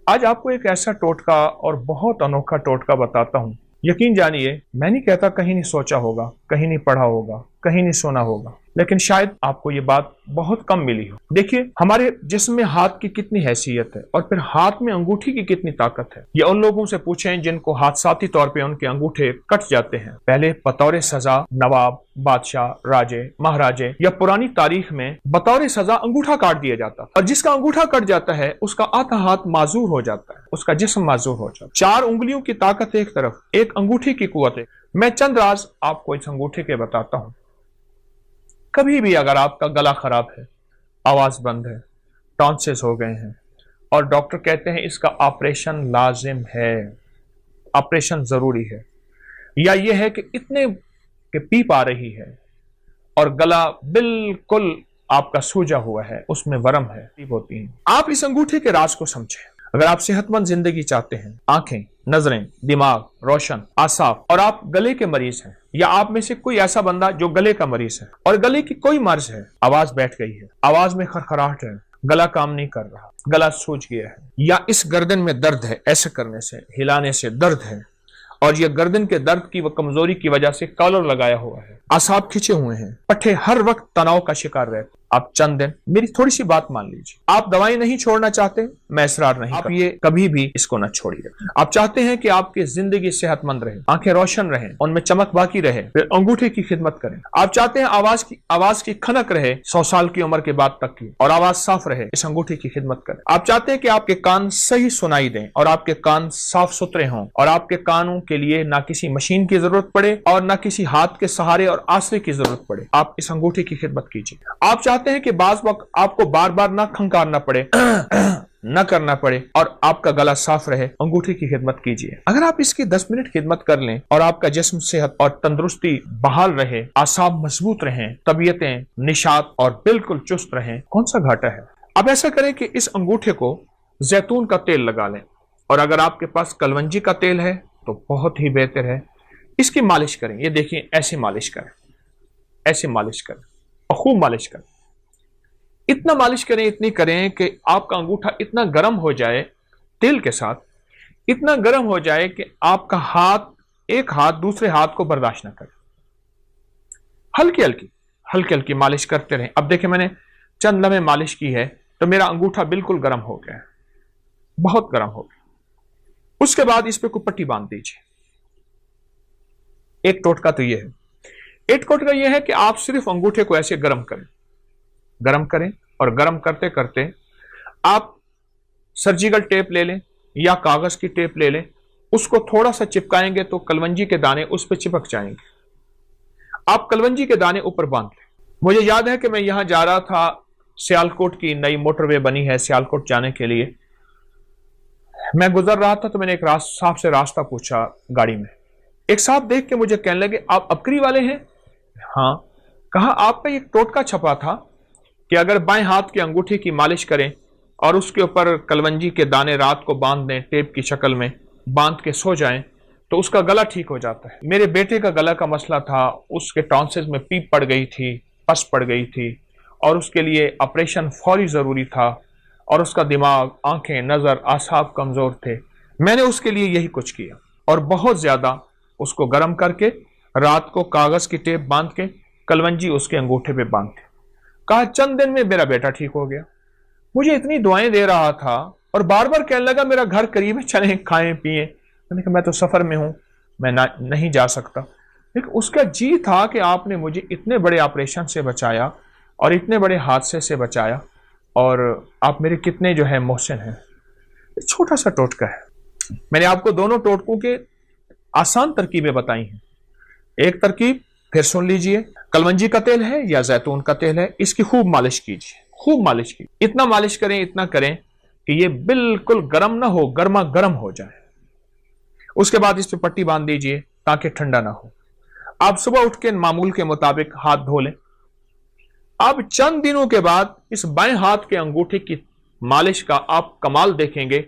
आज आपको एक ऐसा टोटका और बहुत अनोखा टोटका बताता हूं। यकीन जानिए, मैं नहीं कहता कहीं नहीं सोचा होगा, कहीं नहीं पढ़ा होगा, कहीं नहीं सुना होगा, लेकिन शायद आपको ये बात बहुत कम मिली हो। देखिए, हमारे जिस्म में हाथ की कितनी हैसियत है और फिर हाथ में अंगूठी की कितनी ताकत है। ये उन लोगों से पूछें जिनको हादसाती तौर पे उनके अंगूठे कट जाते हैं। पहले बतौर सजा नवाब, बादशाह, राजे, महाराजे या पुरानी तारीख में बतौर सजा अंगूठा काट दिया जाता था और जिसका अंगूठा कट जाता है उसका आधा हाथ माजूर हो जाता है, उसका जिस्म माजूर हो जाता है। 4 उंगलियों की ताकत एक तरफ, एक अंगूठी की कुव्वत है। मैं चंद राज आपको इस अंगूठे के बताता हूं। कभी भी अगर आपका गला खराब है, आवाज बंद है, टॉन्सिस हो गए हैं और डॉक्टर कहते हैं इसका ऑपरेशन लाजिम है, ऑपरेशन जरूरी है, या यह है कि इतने कि पीप आ रही है और गला बिल्कुल आपका सूजा हुआ है, उसमें वरम है, पीप होती है, आप इस अंगूठे के राज को समझें। अगर आप सेहतमंद जिंदगी चाहते हैं, आंखें, नजरें, दिमाग रोशन, आसाफ, और आप गले के मरीज हैं या आप में से कोई ऐसा बंदा जो गले का मरीज है और गले की कोई मर्ज है, आवाज बैठ गई है, आवाज में खरखराहट है, गला काम नहीं कर रहा, गला सूज गया है, या इस गर्दन में दर्द है, ऐसे करने से, हिलाने से दर्द है और यह गर्दन के दर्द की व कमजोरी की वजह से कॉलर लगाया हुआ है, आसाब खिंचे हुए हैं, पट्टे हर वक्त तनाव का शिकार रहते, आप चंद दिन मेरी थोड़ी सी बात मान लीजिए। आप दवाई नहीं छोड़ना चाहते, मैं इसरार नहीं, आप ये कभी भी इसको न छोड़िए। आप चाहते हैं कि आपकी जिंदगी सेहतमंद रहे, आंखें रोशन रहें, उनमें चमक बाकी रहे, फिर अंगूठे की खिदमत करें। आप चाहते हैं आवाज की खनक रहे 100 साल की उम्र के बाद तक की और आवाज साफ रहे, इस अंगूठे की खिदमत करें। आप चाहते हैं कि आपके कान सही सुनाई दें और आपके कान साफ सुथरे हों और आपके कानों के लिए ना किसी मशीन की जरूरत पड़े और ना किसी हाथ के सहारे और आसरे की जरूरत पड़े, आप इस अंगूठे की खिदमत कीजिए। आप चाहते हैं कि बाज वक्त आपको बार बार ना खंकारना पड़े, न करना पड़े और आपका गला साफ रहे, अंगूठे की खिदमत कीजिए। अगर आप इसकी 10 मिनट खिदमत कर लें और आपका जिस्म सेहत और तंदुरुस्ती बहाल रहे, आसाब मजबूत रहें, तबीयतें निशात और बिल्कुल चुस्त रहें, कौन सा घाटा है। अब ऐसा करें कि इस अंगूठे को जैतून का तेल लगा लें और अगर आपके पास कलवंजी का तेल है तो बहुत ही बेहतर है, इसकी मालिश करें। ये देखिए, ऐसे मालिश करें, ऐसे मालिश करें और खूब मालिश करें। इतना मालिश करें, इतनी करें कि आपका अंगूठा इतना गर्म हो जाए, तेल के साथ इतना गर्म हो जाए कि आपका एक हाथ दूसरे हाथ को बर्दाश्त ना करे। हल्की हल्की मालिश करते रहें। अब देखिए, मैंने चंद लम्हे मालिश की है तो मेरा अंगूठा बिल्कुल गर्म हो गया है, बहुत गर्म हो गया। उसके बाद इस पे कोई पट्टी बांध दीजिए। एक टोटका तो यह है, एक टोटका यह है कि आप सिर्फ अंगूठे को ऐसे गर्म करें और गर्म करते करते आप सर्जिकल टेप ले लें या कागज की टेप ले लें, उसको थोड़ा सा चिपकाएंगे तो कलवंजी के दाने उस पर चिपक जाएंगे। आप कलवंजी के दाने ऊपर बांध लें। मुझे याद है कि मैं यहां जा रहा था, सियालकोट की नई मोटरवे बनी है सियालकोट जाने के लिए, मैं गुजर रहा था तो मैंने एक साहब से रास्ता पूछा गाड़ी में। एक साहब देख के मुझे कहने लगे, आप अबकरी वाले हैं? हाँ। कहा, आप पे एक टोटका छपा था कि अगर बाएं हाथ की अंगूठी की मालिश करें और उसके ऊपर कलवंजी के दाने रात को बांध दें, टेप की शक्ल में बांध के सो जाएं तो उसका गला ठीक हो जाता है। मेरे बेटे का गला का मसला था, उसके टॉन्सिस में पीप पड़ गई थी, पस पड़ गई थी और उसके लिए ऑपरेशन फौरी जरूरी था और उसका दिमाग, आंखें, नजर, आसाब कमजोर थे। मैंने उसके लिए यही कुछ किया और बहुत ज्यादा उसको गर्म करके रात को कागज की टेप बांध के कलवंजी उसके अंगूठे पे बांध के, कहा चंद दिन में मेरा बेटा ठीक हो गया। मुझे इतनी दुआएं दे रहा था और बार बार कहने लगा मेरा घर करीब है, चलें खाएं पिए। मैंने कहा मैं तो सफर में हूं, मैं नहीं जा सकता। लेकिन उसका जी था कि आपने मुझे इतने बड़े ऑपरेशन से बचाया और इतने बड़े हादसे से बचाया और आप मेरे कितने जो है मोहसिन हैं। छोटा सा टोटका है। मैंने आपको दोनों टोटकों के आसान तरकीबें बताई हैं। एक तरकीब फिर सुन लीजिए, कलवंजी का तेल है या जैतून का तेल है, इसकी खूब मालिश कीजिए, खूब मालिश कीजिए। इतना मालिश करें, इतना करें कि ये बिल्कुल गर्म ना हो, गर्मा गर्म हो जाए। उसके बाद इस पे पट्टी बांध दीजिए ताकि ठंडा ना हो। आप सुबह उठ के मामूल के मुताबिक हाथ धो लें। अब चंद दिनों के बाद इस बाएं हाथ के अंगूठे की मालिश का आप कमाल देखेंगे।